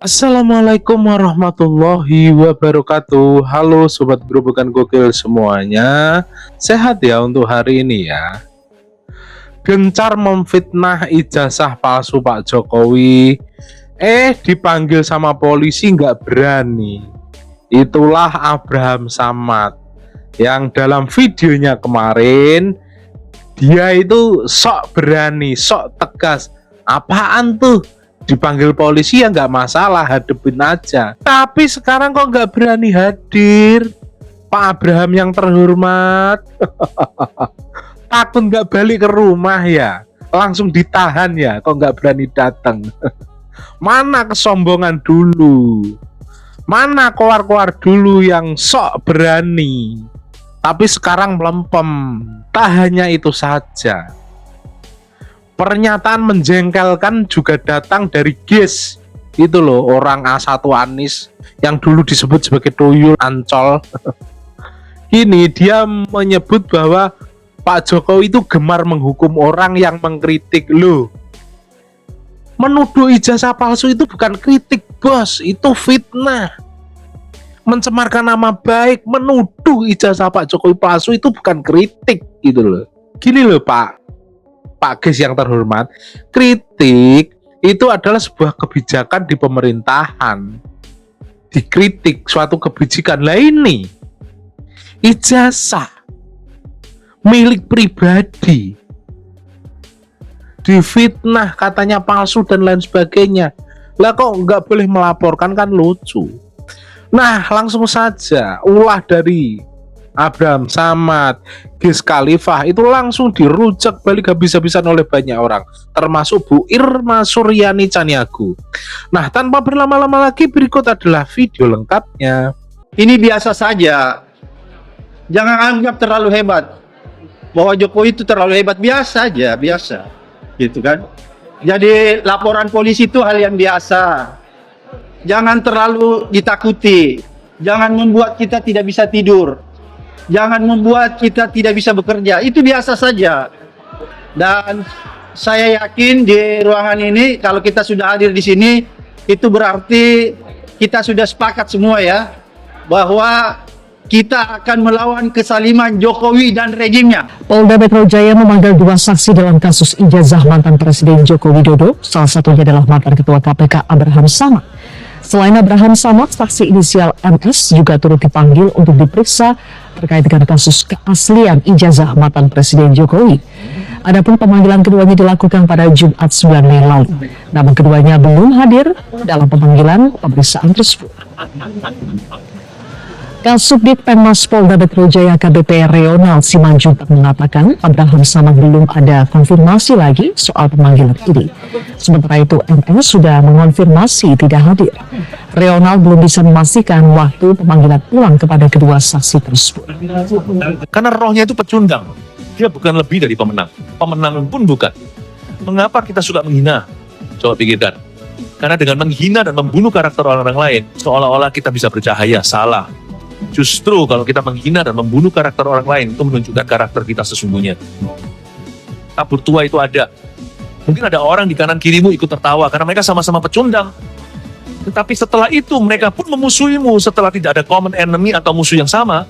Assalamualaikum warahmatullahi wabarakatuh. Halo sobat gerobokan gokil semuanya. Sehat ya untuk hari ini ya. Gencar memfitnah ijazah palsu Pak Jokowi. Dipanggil sama polisi nggak berani. Itulah Abraham Samad yang dalam videonya kemarin dia itu sok berani, sok tegas. Apaan tuh? Dipanggil polisi ya nggak masalah, hadepin aja. Tapi sekarang kok nggak berani hadir, Pak Abraham yang terhormat. Takut nggak balik ke rumah ya, langsung ditahan ya, kok nggak berani datang. Mana kesombongan dulu, mana keluar-keluar dulu yang sok berani, tapi sekarang melempem. Tak hanya itu saja, pernyataan menjengkelkan juga datang dari GIS itu loh, orang A1 Anies yang dulu disebut sebagai tuyul Ancol. Ini dia menyebut bahwa Pak Jokowi itu gemar menghukum orang yang mengkritik. Loh, menuduh ijazah palsu itu bukan kritik bos, itu fitnah, mencemarkan nama baik. Menuduh ijazah Pak Jokowi palsu itu bukan kritik gitu loh. Gini loh Pak GIS yang terhormat, kritik itu adalah sebuah kebijakan di pemerintahan. Dikritik suatu kebijakan. Lah ini ijazah milik pribadi, difitnah katanya palsu dan lain sebagainya. Lah kok nggak boleh melaporkan, kan lucu. Nah langsung saja ulah dari Abraham Samad, GIS Khalifah itu langsung dirujak balik habis-habisan oleh banyak orang, termasuk Bu Irma Suryani Caniago. Nah tanpa berlama-lama lagi, berikut adalah video lengkapnya. Ini biasa saja, jangan anggap terlalu hebat bahwa Jokowi itu terlalu hebat. Biasa aja, biasa gitu kan. Jadi laporan polisi itu hal yang biasa, jangan terlalu ditakuti, jangan membuat kita tidak bisa tidur, jangan membuat kita tidak bisa bekerja. Itu biasa saja. Dan saya yakin di ruangan ini, kalau kita sudah hadir di sini, itu berarti kita sudah sepakat semua ya, bahwa kita akan melawan kesaliman Jokowi dan rejimnya. Polda Metro Jaya memanggil dua saksi dalam kasus ijazah mantan Presiden Joko Widodo. Salah satunya adalah mantan Ketua KPK Abraham Samad. Selain Abraham Samad, saksi inisial MS juga turut dipanggil untuk diperiksa terkait dengan kasus keaslian ijazah mantan Presiden Jokowi. Adapun pemanggilan keduanya dilakukan pada Jumat 9 Mei lalu. Namun keduanya belum hadir dalam pemanggilan pemeriksaan tersebut. Kasubdit Penmas Polda Metro Jaya KBP Reonald Simanjuntak mengatakan Abraham Samad belum ada konfirmasi lagi soal pemanggilan ini. Sementara itu MS sudah mengonfirmasi tidak hadir. Reonald belum bisa memastikan waktu pemanggilan ulang kepada kedua saksi tersebut. Karena rohnya itu pecundang, dia bukan lebih dari pemenang. Pemenang pun bukan. Mengapa kita suka menghina? Coba pikirkan. Karena dengan menghina dan membunuh karakter orang lain, seolah-olah kita bisa bercahaya. Salah. Justru kalau kita menghina dan membunuh karakter orang lain, itu menunjukkan karakter kita sesungguhnya. Kabur tua itu ada. Mungkin ada orang di kanan kirimu ikut tertawa karena mereka sama-sama pecundang. Tetapi setelah itu mereka pun memusuhimu setelah tidak ada common enemy atau musuh yang sama.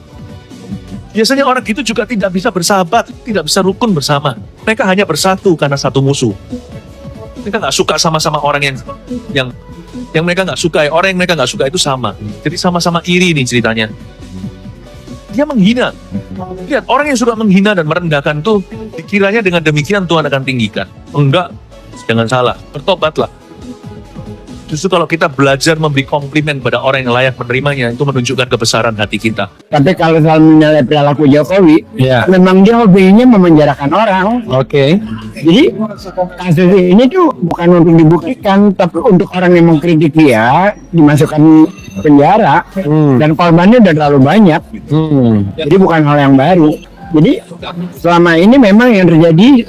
Biasanya orang gitu juga tidak bisa bersahabat, tidak bisa rukun bersama. Mereka hanya bersatu karena satu musuh. Mereka nggak suka sama-sama orang yang mereka nggak suka. Orang yang mereka nggak suka itu sama. Jadi sama-sama iri nih ceritanya. Dia menghina. Lihat, orang yang suka menghina dan merendahkan tuh, dikiranya dengan demikian Tuhan akan tinggikan. Enggak, jangan salah, bertobatlah. Justru kalau kita belajar memberi komplimen pada orang yang layak menerimanya, itu menunjukkan kebesaran hati kita. Tapi kalau soal menilai perilaku Jokowi, memang dia hobinya memenjarakan orang. Oke. Jadi kasus ini tuh bukan untuk dibuktikan, tapi untuk orang yang mengkritik dia dimasukkan penjara. Dan korbannya udah terlalu banyak. Jadi bukan hal yang baru. Jadi selama ini memang yang terjadi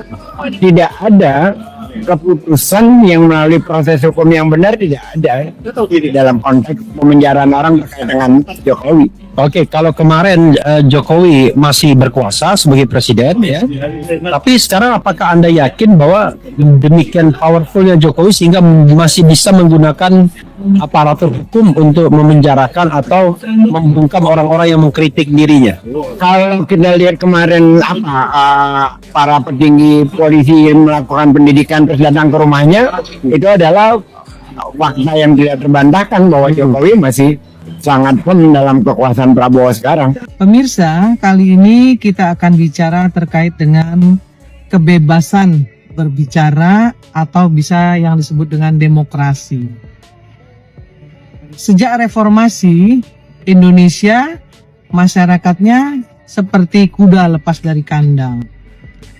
tidak ada keputusan yang melalui proses hukum yang benar, tidak ada dalam konteks pemenjaraan orang terkait dengan Jokowi. Oke, kalau kemarin Jokowi masih berkuasa sebagai presiden ya, tapi sekarang apakah Anda yakin bahwa demikian powerfulnya Jokowi sehingga masih bisa menggunakan aparatur hukum untuk memenjarakan atau membungkam orang-orang yang mengkritik dirinya? Kalau kita lihat kemarin para petinggi polisi yang melakukan pendidikan terus datang ke rumahnya, itu adalah fakta yang tidak terbantahkan bahwa Jokowi masih sangat firm dalam kekuasaan Prabowo sekarang. Pemirsa, kali ini kita akan bicara terkait dengan kebebasan berbicara atau bisa yang disebut dengan demokrasi. Sejak reformasi, Indonesia masyarakatnya seperti kuda lepas dari kandang.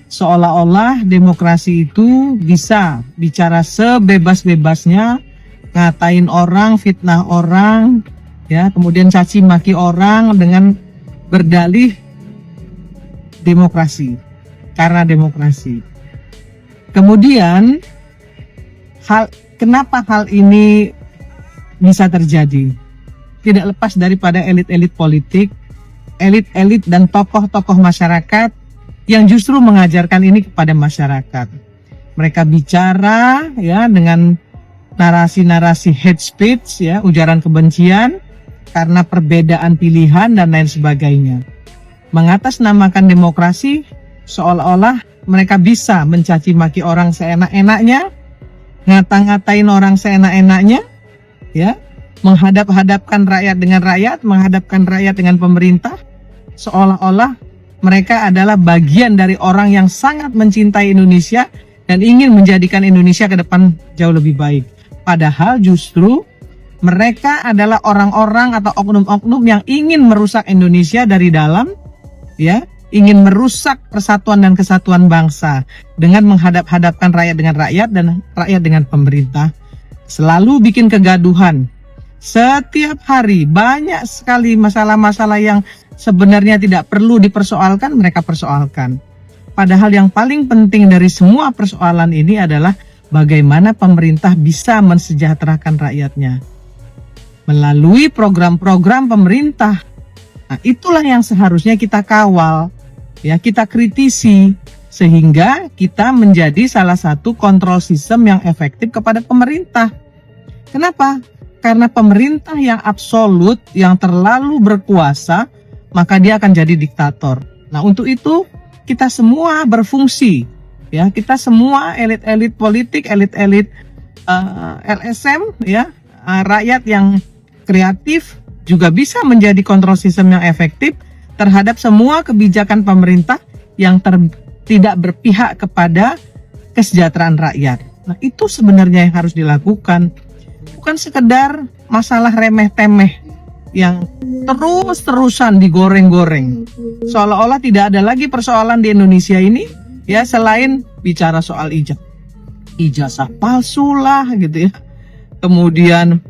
Seolah-olah demokrasi itu bisa bicara sebebas-bebasnya, ngatain orang, fitnah orang, ya, kemudian caci maki orang dengan berdalih demokrasi, karena demokrasi. Kemudian kenapa hal ini bisa terjadi? Tidak lepas daripada elit-elit politik, elit-elit dan tokoh-tokoh masyarakat yang justru mengajarkan ini kepada masyarakat. Mereka bicara ya dengan narasi-narasi hate speech, ya, ujaran kebencian karena perbedaan pilihan dan lain sebagainya. Mengatasnamakan demokrasi seolah-olah mereka bisa mencaci maki orang seenak-enaknya, ngata-ngatain orang seenak-enaknya, ya, menghadap-hadapkan rakyat dengan rakyat, menghadapkan rakyat dengan pemerintah, seolah-olah mereka adalah bagian dari orang yang sangat mencintai Indonesia dan ingin menjadikan Indonesia ke depan jauh lebih baik. Padahal justru mereka adalah orang-orang atau oknum-oknum yang ingin merusak Indonesia dari dalam, ya, ingin merusak persatuan dan kesatuan bangsa dengan menghadap-hadapkan rakyat dengan rakyat dan rakyat dengan pemerintah. Selalu bikin kegaduhan. Setiap hari banyak sekali masalah-masalah yang sebenarnya tidak perlu dipersoalkan, mereka persoalkan. Padahal yang paling penting dari semua persoalan ini adalah bagaimana pemerintah bisa mensejahterakan rakyatnya melalui program-program pemerintah. Nah, itulah yang seharusnya kita kawal, ya, kita kritisi sehingga kita menjadi salah satu kontrol sistem yang efektif kepada pemerintah. Kenapa? Karena pemerintah yang absolut, yang terlalu berkuasa, maka dia akan jadi diktator. Nah, untuk itu kita semua berfungsi, ya, kita semua elit-elit politik, elit-elit LSM, ya, rakyat yang kreatif juga bisa menjadi kontrol sistem yang efektif terhadap semua kebijakan pemerintah yang tidak berpihak kepada kesejahteraan rakyat. Nah, itu sebenarnya yang harus dilakukan. Bukan sekedar masalah remeh-temeh yang terus-terusan digoreng-goreng. Seolah-olah tidak ada lagi persoalan di Indonesia ini, ya, selain bicara soal ijazah palsu lah gitu ya. Kemudian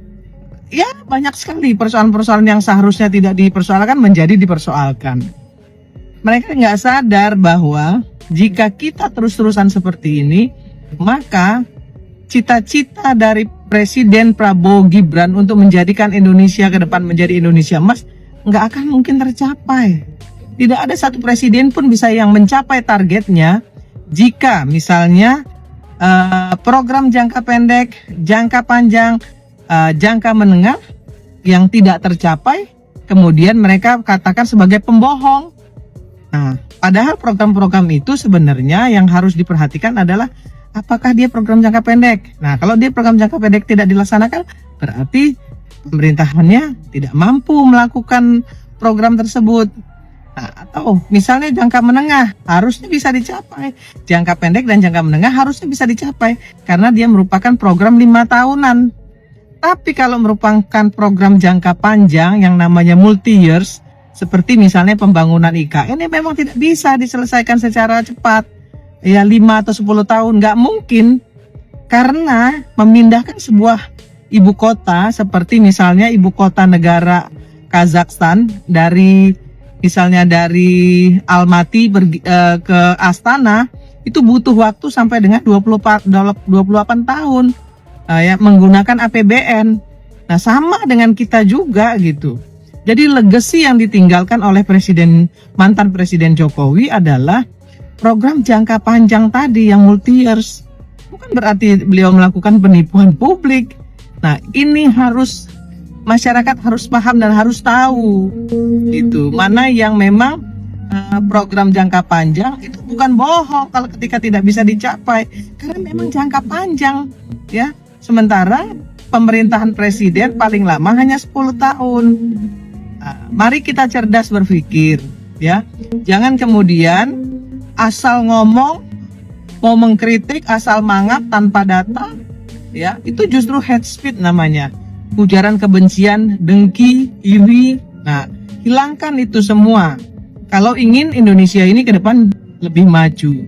ya banyak sekali persoalan-persoalan yang seharusnya tidak dipersoalkan menjadi dipersoalkan. Mereka nggak sadar bahwa jika kita terus-terusan seperti ini, maka cita-cita dari Presiden Prabowo Gibran untuk menjadikan Indonesia ke depan menjadi Indonesia emas nggak akan mungkin tercapai. Tidak ada satu presiden pun bisa yang mencapai targetnya jika misalnya program jangka pendek, jangka panjang, jangka menengah yang tidak tercapai, kemudian mereka katakan sebagai pembohong. Nah, padahal program-program itu sebenarnya yang harus diperhatikan adalah apakah dia program jangka pendek. Nah, kalau dia program jangka pendek tidak dilaksanakan, berarti pemerintahannya tidak mampu melakukan program tersebut. Nah, atau misalnya jangka menengah harusnya bisa dicapai. Jangka pendek dan jangka menengah harusnya bisa dicapai karena dia merupakan program 5 tahunan. Tapi kalau merupakan program jangka panjang yang namanya multi-years, seperti misalnya pembangunan IKN, ini memang tidak bisa diselesaikan secara cepat. Ya 5 atau 10 tahun, nggak mungkin. Karena memindahkan sebuah ibu kota, seperti misalnya ibu kota negara Kazakhstan, misalnya dari Almaty ke Astana, itu butuh waktu sampai dengan 28 tahun. Ya, menggunakan APBN. Nah, sama dengan kita juga gitu. Jadi legacy yang ditinggalkan oleh mantan Presiden Jokowi adalah program jangka panjang tadi yang multi years. Bukan berarti beliau melakukan penipuan publik, Nah, ini harus masyarakat harus paham dan harus tahu itu mana yang memang program jangka panjang itu bukan bohong kalau ketika tidak bisa dicapai, karena memang jangka panjang ya. Sementara pemerintahan presiden paling lama hanya 10 tahun. Nah, mari kita cerdas berpikir ya. Jangan kemudian asal ngomong, mau mengkritik asal mangap tanpa data ya. Itu justru hate speech namanya. Ujaran kebencian, dengki, iri. Nah, hilangkan itu semua kalau ingin Indonesia ini ke depan lebih maju.